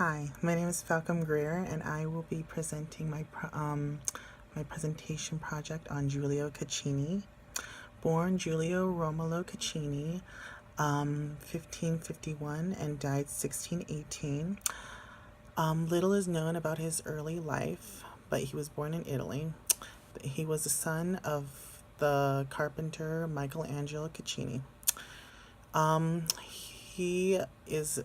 Hi, my name is Falcom Greer, and I will be presenting my presentation project on Giulio Caccini. Born Giulio Romolo Caccini, 1551, and died 1618. Little is known about his early life, but he was born in Italy. He was the son of the carpenter Michelangelo Caccini. He is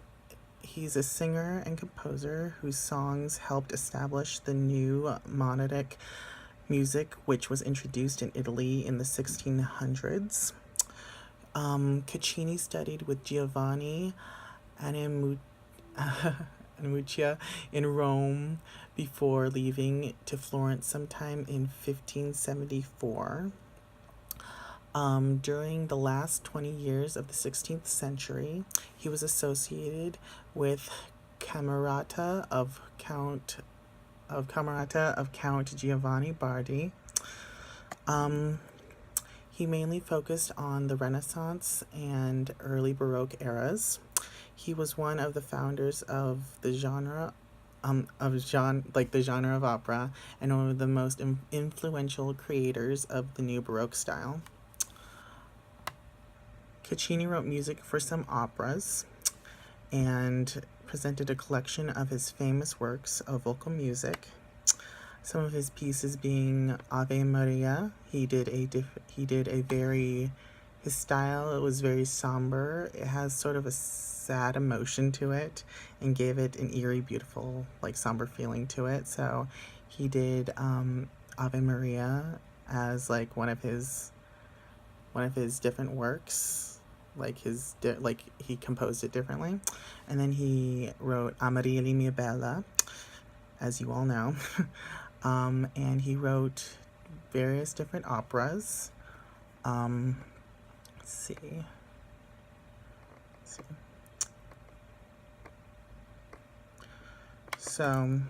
He's a singer and composer whose songs helped establish the new monodic music, which was introduced in Italy in the 1600s. Caccini studied with Giovanni Annamuccia in Rome before leaving to Florence sometime in 1574. During the last 20 years of the 16th century, he was associated with Camerata of Count Giovanni Bardi. He mainly focused on the Renaissance and early Baroque eras. He was one of the founders of the genre of opera, and one of the most influential creators of the new Baroque style. Caccini wrote music for some operas and presented a collection of his famous works of vocal music. Some of his pieces being Ave Maria. His style, it was very somber. It has sort of a sad emotion to it and gave it an eerie, beautiful, somber feeling to it. So he did Ave Maria as one of his different works. He composed it differently. And then he wrote Amarilli mia bella, as you all know. And he wrote various different operas. Let's see. So,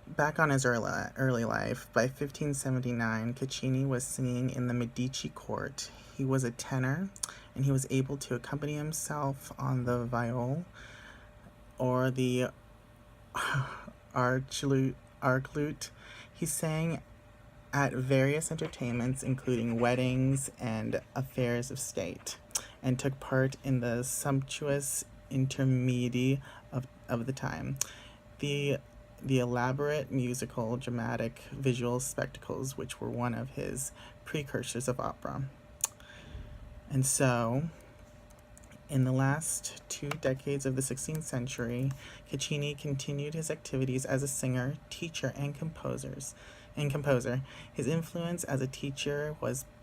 back on his early life, by 1579, Caccini was singing in the Medici court. He was a tenor, and he was able to accompany himself on the viol or the arclute. He sang at various entertainments, including weddings and affairs of state, and took part in the sumptuous intermedi of the time. The elaborate musical, dramatic, visual spectacles, which were one of his precursors of opera. And so, in the last 2 decades of the 16th century, Caccini continued his activities as a singer, teacher, and composer. His influence as a teacher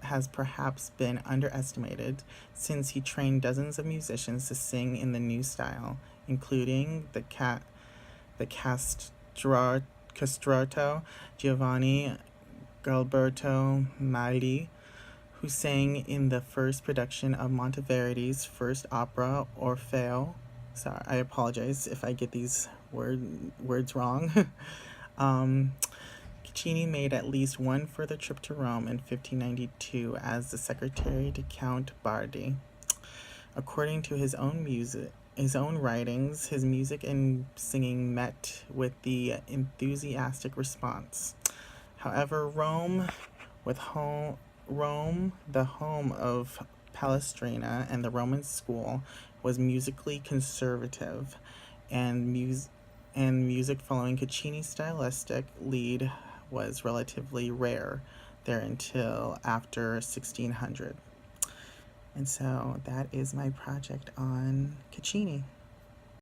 has perhaps been underestimated, since he trained dozens of musicians to sing in the new style, including the castrato Giovanni Galberto Mairi, who sang in the first production of Monteverdi's first opera, Orfeo. Sorry, I apologize if I get these words wrong. Caccini made at least one further trip to Rome in 1592 as the secretary to Count Bardi. According to his own writings, his music and singing met with the enthusiastic response. However, Rome, the home of Palestrina and the Roman school, was musically conservative, and music following Caccini's stylistic lead was relatively rare there until after 1600. And so that is my project on Caccini.